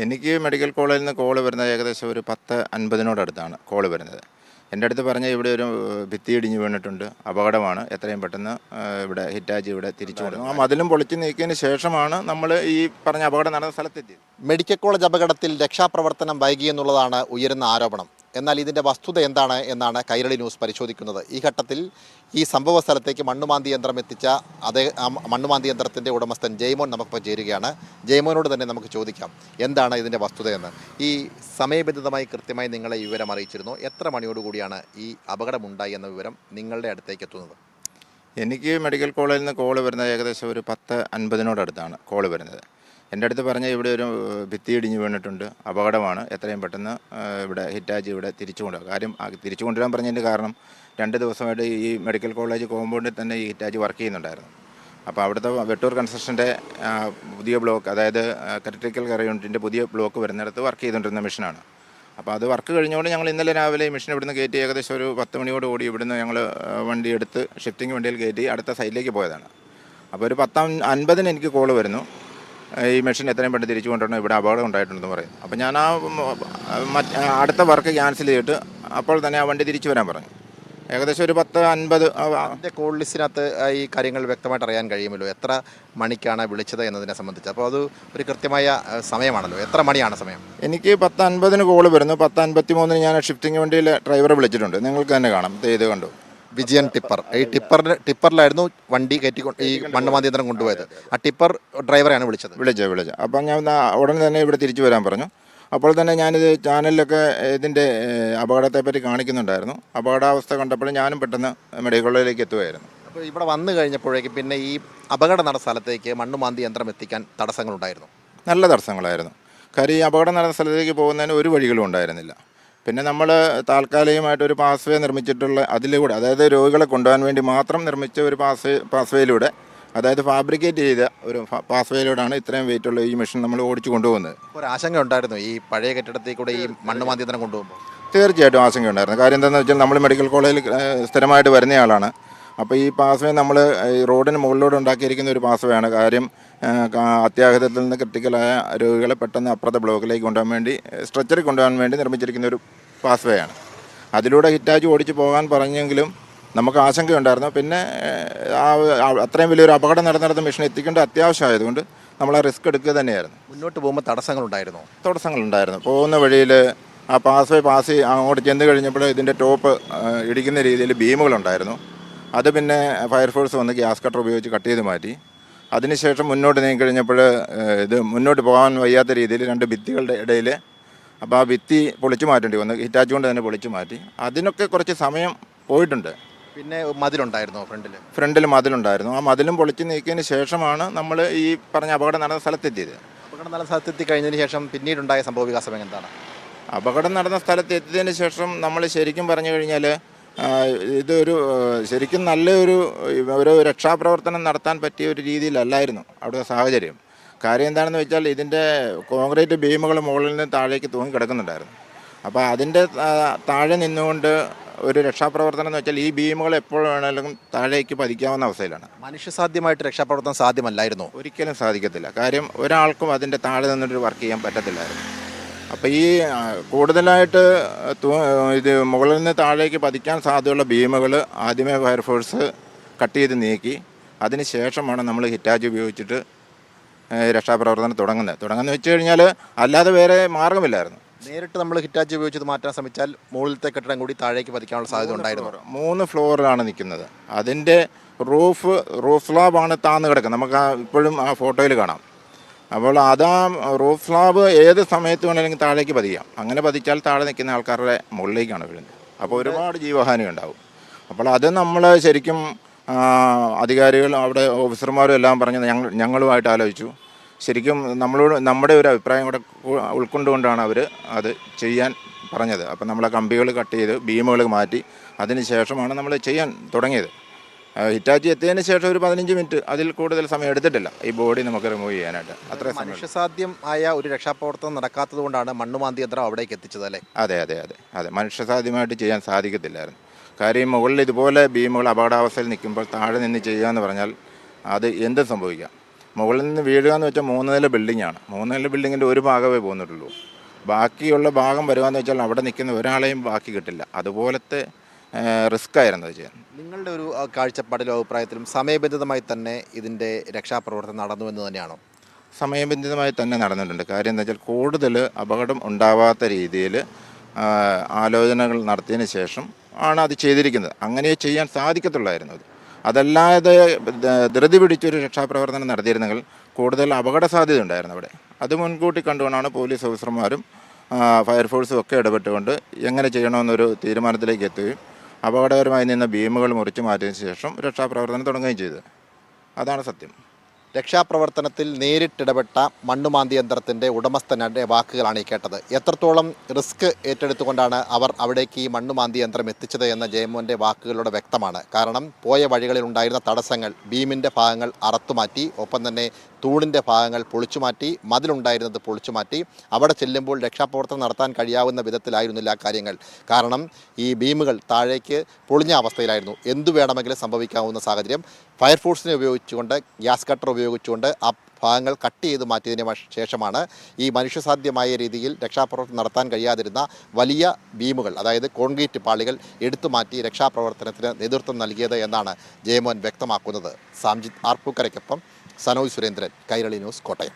എനിക്ക് മെഡിക്കൽ കോളേജിൽ നിന്ന് കോള് വരുന്നത് ഏകദേശം ഒരു 10:50 കോള് വരുന്നത്. എൻ്റെ അടുത്ത് പറഞ്ഞ ഇവിടെ ഒരു ഭിത്തി ഇടിഞ്ഞ് വീണിട്ടുണ്ട്, അപകടമാണ്, എത്രയും പെട്ടെന്ന് ഇവിടെ ഹിറ്റാച്ചി ഇവിടെ തിരിച്ചു കൊണ്ടുവന്നു. ആ മതിലും പൊളിച്ച് നീക്കിയതിന് ശേഷമാണ് നമ്മൾ ഈ പറഞ്ഞ അപകടം നടന്ന സ്ഥലത്തെത്തിയത്. മെഡിക്കൽ കോളേജ് അപകടത്തിൽ രക്ഷാപ്രവർത്തനം വൈകിയെന്നുള്ളതാണ് ഉയരുന്ന ആരോപണം. എന്നാൽ ഇതിൻ്റെ വസ്തുത എന്താണ് എന്നാണ് കൈരളി ന്യൂസ് പരിശോധിക്കുന്നത്. ഈ ഘട്ടത്തിൽ ഈ സംഭവ സ്ഥലത്തേക്ക് മണ്ണുമാന്തി യന്ത്രം എത്തിച്ച മണ്ണുമാന്തി യന്ത്രത്തിൻ്റെ ഉടമസ്ഥൻ ജയ്മോൻ നമുക്കിപ്പോൾ ചേരുകയാണ്. ജയ്മോനോട് തന്നെ നമുക്ക് ചോദിക്കാം എന്താണ് ഇതിൻ്റെ വസ്തുതയെന്ന്. ഈ സമയബന്ധിതമായി കൃത്യമായി നിങ്ങളെ ഈ വിവരം അറിയിച്ചിരുന്നു. എത്ര മണിയോടുകൂടിയാണ് ഈ അപകടമുണ്ടായി എന്ന വിവരം നിങ്ങളുടെ അടുത്തേക്ക് എത്തുന്നത്? എനിക്ക് മെഡിക്കൽ കോളേജിൽ നിന്ന് കോള് വരുന്നത് ഏകദേശം ഒരു 10:50 കോള് വരുന്നത്. എൻ്റെ അടുത്ത് പറഞ്ഞ ഇവിടെ ഒരു ഭിത്തി ഇടിഞ്ഞ് വീണിട്ടുണ്ട്, അപകടമാണ്, എത്രയും പെട്ടെന്ന് ഇവിടെ ഹിറ്റാച്ചി ഇവിടെ തിരിച്ചു കൊണ്ടുവരും. കാര്യം തിരിച്ചു കൊണ്ടുവരാൻ പറഞ്ഞതിൻ്റെ കാരണം 2 ദിവസമായിട്ട് ഈ മെഡിക്കൽ കോളേജ് കോമ്പൗണ്ടിൽ തന്നെ ഈ ഹിറ്റാച്ചി വർക്ക് ചെയ്യുന്നുണ്ടായിരുന്നു. അപ്പോൾ അവിടുത്തെ വെട്ടൂർ കൺസ്ട്രക്ഷൻ്റെ പുതിയ ബ്ലോക്ക്, അതായത് ക്രിട്ടിക്കൽ കെയർ യൂണിറ്റിൻ്റെ പുതിയ ബ്ലോക്ക് വരുന്നിടത്ത് വർക്ക് ചെയ്തുകൊണ്ടിരുന്ന മെഷീനാണ്. അപ്പോൾ അത് വർക്ക് കഴിഞ്ഞുകൊണ്ട് ഞങ്ങൾ ഇന്നലെ രാവിലെ ഈ മെഷീൻ ഇവിടുന്ന് കയറ്റി ഏകദേശം ഒരു 10 മണിയോടുകൂടി ഇവിടുന്ന് ഞങ്ങൾ വണ്ടി എടുത്ത് ഷിഫ്റ്റിംഗ് വണ്ടിയിൽ കയറ്റി അടുത്ത സൈഡിലേക്ക് പോയതാണ്. അപ്പോൾ ഒരു 10:50 എനിക്ക് കോള് വരുന്നു, ഈ മെഷീൻ എത്രയും പെട്ടെന്ന് തിരിച്ചു കൊണ്ടുവരണം, ഇവിടെ അപകടം ഉണ്ടായിട്ടുണ്ടെന്ന് പറയും. അപ്പോൾ ഞാൻ അടുത്ത വർക്ക് ക്യാൻസൽ ചെയ്തിട്ട് അപ്പോൾ തന്നെ ആ വണ്ടി തിരിച്ചു വരാൻ പറഞ്ഞു. ഏകദേശം ഒരു 10:50 കോൾ ലിസ്റ്റിനകത്ത് ഈ കാര്യങ്ങൾ വ്യക്തമായിട്ട് അറിയാൻ കഴിയുമല്ലോ, എത്ര മണിക്കാണ് വിളിച്ചത് എന്നതിനെ സംബന്ധിച്ച്. അപ്പോൾ അത് ഒരു കൃത്യമായ സമയമാണല്ലോ. എത്ര മണിയാണ് സമയം? എനിക്ക് 10:50 കോള് വരുന്നു. 10:53 ഞാൻ ഷിഫ്റ്റിംഗ് വണ്ടിയിലെ ഡ്രൈവറെ വിളിച്ചിട്ടുണ്ട്, നിങ്ങൾക്ക് തന്നെ കാണാം, ഇത് കണ്ടു. വിജയൻ ടിപ്പർ, ഈ ടിപ്പറിലായിരുന്നു വണ്ടി കയറ്റി ഈ മണ്ണുമാന്തി യന്ത്രം കൊണ്ടുപോയത്. ആ ടിപ്പർ ഡ്രൈവറെയാണ് വിളിച്ചത്. അപ്പം ഞാൻ ഉടനെ തന്നെ ഇവിടെ തിരിച്ചു വരാൻ പറഞ്ഞു. അപ്പോൾ തന്നെ ഞാനിത് ചാനലിലൊക്കെ ഇതിൻ്റെ അപകടത്തെപ്പറ്റി കാണിക്കുന്നുണ്ടായിരുന്നു. അപകടാവസ്ഥ കണ്ടപ്പോൾ ഞാനും പെട്ടെന്ന് മെഡിക്കൽ കോളേജിലേക്ക് എത്തുകയായിരുന്നു. അപ്പോൾ ഇവിടെ വന്നു കഴിഞ്ഞപ്പോഴേക്കും പിന്നെ ഈ അപകടം നടന്ന സ്ഥലത്തേക്ക് മണ്ണുമാന്തി യന്ത്രം എത്തിക്കാൻ തടസ്സങ്ങളുണ്ടായിരുന്നു? നല്ല തടസ്സങ്ങളായിരുന്നു. കാര്യം ഈ അപകടം നടന്ന സ്ഥലത്തേക്ക് പോകുന്നതിന് ഒരു വഴികളും ഉണ്ടായിരുന്നില്ല. പിന്നെ നമ്മൾ താൽക്കാലികമായിട്ട് ഒരു പാസ് വേ നിർമ്മിച്ചിട്ടുള്ള അതിലൂടെ, അതായത് രോഗികളെ കൊണ്ടുപോകാൻ വേണ്ടി മാത്രം നിർമ്മിച്ച ഒരു പാസ് വേയിലൂടെ, അതായത് ഫാബ്രിക്കേറ്റ് ചെയ്ത ഒരു പാസ് വേയിലൂടെയാണ് ഇത്രയും വെയിറ്റുള്ള ഈ മെഷീൻ നമ്മൾ ഓടിച്ചു കൊണ്ടുപോകുന്നത്. ഒരു ആശങ്ക ഉണ്ടായിരുന്നു ഈ പഴയ കെട്ടിടത്തിൽ കൂടെ ഈ മണ്ണുമാന്തി യന്ത്രം കൊണ്ടുപോകുമ്പോൾ? തീർച്ചയായിട്ടും ആശങ്ക ഉണ്ടായിരുന്നു. കാര്യം എന്താണെന്ന് വെച്ചാൽ നമ്മൾ മെഡിക്കൽ കോളേജിൽ സ്ഥിരമായിട്ട് വരുന്നയാളാണ്. അപ്പോൾ ഈ പാസ് വേ നമ്മൾ ഈ റോഡിന് മുകളിലൂടെ ഉണ്ടാക്കിയിരിക്കുന്ന ഒരു പാസ് വേ ആണ്. കാര്യം അത്യാഹിതത്തിൽ നിന്ന് ക്രിട്ടിക്കലായ രോഗികളെ പെട്ടെന്ന് അപ്പുറത്തെ ബ്ലോക്കിലേക്ക് കൊണ്ടുപോകാൻ വേണ്ടി, സ്ട്രെച്ചറിൽ കൊണ്ടുപോകാൻ വേണ്ടി നിർമ്മിച്ചിരിക്കുന്ന ഒരു പാസ് വേ ആണ്. അതിലൂടെ ഹിറ്റാച്ചി ഓടിച്ച് പോകാൻ പറഞ്ഞെങ്കിലും നമുക്ക് ആശങ്കയുണ്ടായിരുന്നു. പിന്നെ അത്രയും വലിയൊരു അപകടം നടന്നിടത്ത മെഷീൻ എത്തിക്കേണ്ട അത്യാവശ്യമായതുകൊണ്ട് നമ്മൾ ആ റിസ്ക് എടുക്കുക തന്നെയായിരുന്നു. മുന്നോട്ട് പോകുമ്പോൾ തടസ്സങ്ങളുണ്ടായിരുന്നു. പോകുന്ന വഴിയിൽ ആ പാസ് വേ അങ്ങോട്ട് ചെന്ന് കഴിഞ്ഞപ്പോൾ ഇതിൻ്റെ ടോപ്പ് ഇടിക്കുന്ന രീതിയിൽ ബീമുകളുണ്ടായിരുന്നു. അത് പിന്നെ ഫയർഫോഴ്സ് വന്ന് ഗ്യാസ് കട്ടർ ഉപയോഗിച്ച് കട്ട് ചെയ്ത് മാറ്റി. അതിനുശേഷം മുന്നോട്ട് നീങ്ങിക്കഴിഞ്ഞപ്പോൾ ഇത് മുന്നോട്ട് പോകാൻ വയ്യാത്ത രീതിയിൽ 2 ഭിത്തികളുടെ ഇടയിൽ, അപ്പോൾ ആ ഭിത്തി പൊളിച്ചു മാറ്റേണ്ടി വന്നു, ഹിറ്റാച്ചി കൊണ്ട് തന്നെ പൊളിച്ചു മാറ്റി. അതിനൊക്കെ കുറച്ച് സമയം പോയിട്ടുണ്ട്. പിന്നെ മതിലുണ്ടായിരുന്നു ഫ്രണ്ടിൽ മതിലുണ്ടായിരുന്നു. ആ മതിലും പൊളിച്ച് നീക്കിയതിന് ശേഷമാണ് നമ്മൾ ഈ പറഞ്ഞ അപകടം നടന്ന സ്ഥലത്തെത്തിയത്. അപകടം നടന്ന സ്ഥലത്തെത്തി കഴിഞ്ഞതിന് ശേഷം പിന്നീടുണ്ടായ സംഭവ വികാസം എന്താണ്? അപകടം നടന്ന സ്ഥലത്തെത്തിയതിന് ശേഷം നമ്മൾ ശരിക്കും പറഞ്ഞു കഴിഞ്ഞാൽ ഇതൊരു ശരിക്കും നല്ലൊരു രക്ഷാപ്രവർത്തനം നടത്താൻ പറ്റിയ ഒരു രീതിയിലല്ലായിരുന്നു അവിടുത്തെ സാഹചര്യം. കാര്യം എന്താണെന്ന് വെച്ചാൽ ഇതിൻ്റെ കോൺക്രീറ്റ് ബീമുകൾ മുകളിൽ നിന്ന് താഴേക്ക് തൂങ്ങി കിടക്കുന്നുണ്ടായിരുന്നു. അപ്പോൾ അതിൻ്റെ താഴെ നിന്നുകൊണ്ട് ഒരു രക്ഷാപ്രവർത്തനം എന്ന് വെച്ചാൽ ഈ ബീമുകൾ എപ്പോൾ വേണമെങ്കിലും താഴേക്ക് പതിക്കാവുന്ന അവസ്ഥയിലാണ്. മനുഷ്യസാധ്യമായിട്ട് രക്ഷാപ്രവർത്തനം സാധ്യമല്ലായിരുന്നു? ഒരിക്കലും സാധിക്കത്തില്ല. കാര്യം ഒരാൾക്കും അതിൻ്റെ താഴെ നിന്നിട്ട് വർക്ക് ചെയ്യാൻ പറ്റത്തില്ലായിരുന്നു. അപ്പോൾ ഈ കൂടുതലായിട്ട് ഇത് മുകളിൽ നിന്ന് താഴേക്ക് പതിക്കാൻ സാധ്യതയുള്ള ബീമുകൾ ആദ്യമേ ഫയർഫോഴ്സ് കട്ട് ചെയ്ത് നീക്കി. അതിന് ശേഷമാണ് നമ്മൾ ഹിറ്റാച്ചി ഉപയോഗിച്ചിട്ട് രക്ഷാപ്രവർത്തനം തുടങ്ങുന്നത് വെച്ച് കഴിഞ്ഞാൽ അല്ലാതെ വേറെ മാർഗമില്ലായിരുന്നു. നേരിട്ട് നമ്മൾ ഹിറ്റാച്ചി ഉപയോഗിച്ചത് മാറ്റാൻ ശ്രമിച്ചാൽ മുകളിലത്തെ കെട്ടിടം കൂടി താഴേക്ക് പതിക്കാനുള്ള സാധ്യത ഉണ്ടായിരുന്നു. 3 ഫ്ലോറിലാണ് നിൽക്കുന്നത്. അതിൻ്റെ റൂഫ് സ്ലാബാണ് താന്ന് കിടക്കുന്നത്. നമുക്ക് ഇപ്പോഴും ആ ഫോട്ടോയിൽ കാണാം. അപ്പോൾ റൂഫ് സ്ലാബ് ഏത് സമയത്ത് വേണമെങ്കിലും താഴേക്ക് പതിക്കാം. അങ്ങനെ പതിച്ചാൽ താഴെ നിൽക്കുന്ന ആൾക്കാരുടെ മുകളിലേക്കാണ് വീഴുന്നത്. അപ്പോൾ ഒരുപാട് ജീവഹാനി ഉണ്ടാവും. അപ്പോൾ അത് നമ്മൾ ശരിക്കും അധികാരികൾ, അവിടെ ഓഫീസർമാരും എല്ലാം പറഞ്ഞ് ഞങ്ങളുമായിട്ട് ആലോചിച്ചു. ശരിക്കും നമ്മുടെ ഒരു അഭിപ്രായം കൂടെ ഉൾക്കൊണ്ടുകൊണ്ടാണ് അവർ അത് ചെയ്യാൻ പറഞ്ഞത്. അപ്പം നമ്മളെ കമ്പികൾ കട്ട് ചെയ്ത് ബീമുകൾ മാറ്റി അതിന് ശേഷമാണ് നമ്മൾ ചെയ്യാൻ തുടങ്ങിയത്. ഹിറ്റാച്ചി എത്തിയതിന് ശേഷം ഒരു 15 മിനിറ്റ്, അതിൽ കൂടുതൽ സമയം എടുത്തിട്ടില്ല ഈ ബോഡി നമുക്ക് റിമൂവ് ചെയ്യാനായിട്ട്. അത്രയും മനുഷ്യസാധ്യം ആയ ഒരു രക്ഷാപ്രവർത്തനം നടക്കാത്തത് കൊണ്ടാണ് മണ്ണുമാന്തി യന്ത്രം അവിടേക്ക് എത്തിച്ചത് അല്ലേ? അതെ മനുഷ്യസാധ്യമായിട്ട് ചെയ്യാൻ സാധിക്കത്തില്ലായിരുന്നു. കാര്യം മുകളിൽ ഇതുപോലെ ബീമുകൾ അപകടാവസ്ഥയിൽ നിൽക്കുമ്പോൾ താഴെ നിന്ന് ചെയ്യുക എന്ന് പറഞ്ഞാൽ അത് എന്തും സംഭവിക്കാം. മുകളിൽ നിന്ന് വീഴുക എന്ന് വെച്ചാൽ 3 നില ബിൽഡിങ്ങാണ്. 3 നില ബിൽഡിങ്ങിൻ്റെ ഒരു ഭാഗമേ പോന്നിട്ടുള്ളൂ. ബാക്കിയുള്ള ഭാഗം വരുവാന്ന് വെച്ചാൽ അവിടെ നിൽക്കുന്ന ഒരാളെയും ബാക്കി കിട്ടില്ല. അതുപോലത്തെ റിസ്ക് ആയിരുന്നു അത് ചെയ്യാൻ. നിങ്ങളുടെ ഒരു കാഴ്ചപ്പാടിലും അഭിപ്രായത്തിലും സമയബന്ധിതമായി തന്നെ ഇതിൻ്റെ രക്ഷാപ്രവർത്തനം നടന്നു എന്ന് തന്നെയാണോ? സമയബന്ധിതമായി തന്നെ നടന്നിട്ടുണ്ട്. കാര്യം എന്താ വെച്ചാൽ കൂടുതൽ അപകടം ഉണ്ടാവാത്ത രീതിയിൽ ആലോചനകൾ നടത്തിയതിന് ശേഷം ആണ് അത് ചെയ്തിരിക്കുന്നത്. അങ്ങനെ ചെയ്യാൻ സാധിക്കത്തുള്ളായിരുന്നു അത്. അതല്ലാതെ ധൃതി പിടിച്ചൊരു രക്ഷാപ്രവർത്തനം നടത്തിയിരുന്നെങ്കിൽ കൂടുതൽ അപകട സാധ്യത ഉണ്ടായിരുന്നു അവിടെ. അത് മുൻകൂട്ടി കണ്ടുകൊണ്ടാണ് പോലീസ് ഓഫീസർമാരും ഫയർഫോഴ്സും ഒക്കെ ഇടപെട്ടുകൊണ്ട് എങ്ങനെ ചെയ്യണമെന്നൊരു തീരുമാനത്തിലേക്ക് എത്തുകയും അപകടകരമായി നിന്ന ബീമുകൾ മുറിച്ച് മാറ്റിയതിന് ശേഷം രക്ഷാപ്രവർത്തനം തുടങ്ങുകയും ചെയ്തത്. അതാണ് സത്യം. രക്ഷാപ്രവർത്തനത്തിൽ നേരിട്ടിടപെട്ട മണ്ണുമാന്തി യന്ത്രത്തിൻ്റെ ഉടമസ്ഥൻ്റെ വാക്കുകളാണ് ഈ കേട്ടത്. എത്രത്തോളം റിസ്ക് ഏറ്റെടുത്തുകൊണ്ടാണ് അവർ അവിടേക്ക് ഈ മണ്ണുമാന്തി യന്ത്രം എത്തിച്ചത് എന്ന ജയമോൻ്റെ വാക്കുകളിലൂടെ വ്യക്തമാണ്. കാരണം പോയ വഴികളിൽ ഉണ്ടായിരുന്ന തടസ്സങ്ങൾ, ബീമിൻ്റെ ഭാഗങ്ങൾ അറത്തുമാറ്റി, ഒപ്പം തന്നെ തൂണിൻ്റെ ഭാഗങ്ങൾ പൊളിച്ചുമാറ്റി, മതിലുണ്ടായിരുന്നത് പൊളിച്ചുമാറ്റി. അവിടെ ചെല്ലുമ്പോൾ രക്ഷാപ്രവർത്തനം നടത്താൻ കഴിയാവുന്ന വിധത്തിലായിരുന്നില്ല കാര്യങ്ങൾ. കാരണം ഈ ബീമുകൾ താഴേക്ക് പൊളിഞ്ഞ അവസ്ഥയിലായിരുന്നു. എന്തു വേണമെങ്കിലും സംഭവിക്കാവുന്ന സാഹചര്യം. ഫയർഫോഴ്സിനെ ഉപയോഗിച്ചുകൊണ്ട്, ഗ്യാസ് കട്ടർ ഉപയോഗിച്ചുകൊണ്ട് ആ ഭാഗങ്ങൾ കട്ട് ചെയ്ത് മാറ്റിയതിന് ശേഷമാണ് ഈ മനുഷ്യസാധ്യമായ രീതിയിൽ രക്ഷാപ്രവർത്തനം നടത്താൻ കഴിയാതിരുന്ന വലിയ ബീമുകൾ, അതായത് കോൺക്രീറ്റ് പാളികൾ എടുത്തു മാറ്റി രക്ഷാപ്രവർത്തനത്തിന് നേതൃത്വം നൽകിയത് എന്നാണ് ജയമോൻ വ്യക്തമാക്കുന്നത്. സാംജിത് ആർപ്പൂക്കരയ്ക്കൊപ്പം സനോജ് സുരേന്ദ്രൻ, കൈരളി ന്യൂസ്, കോട്ടയം.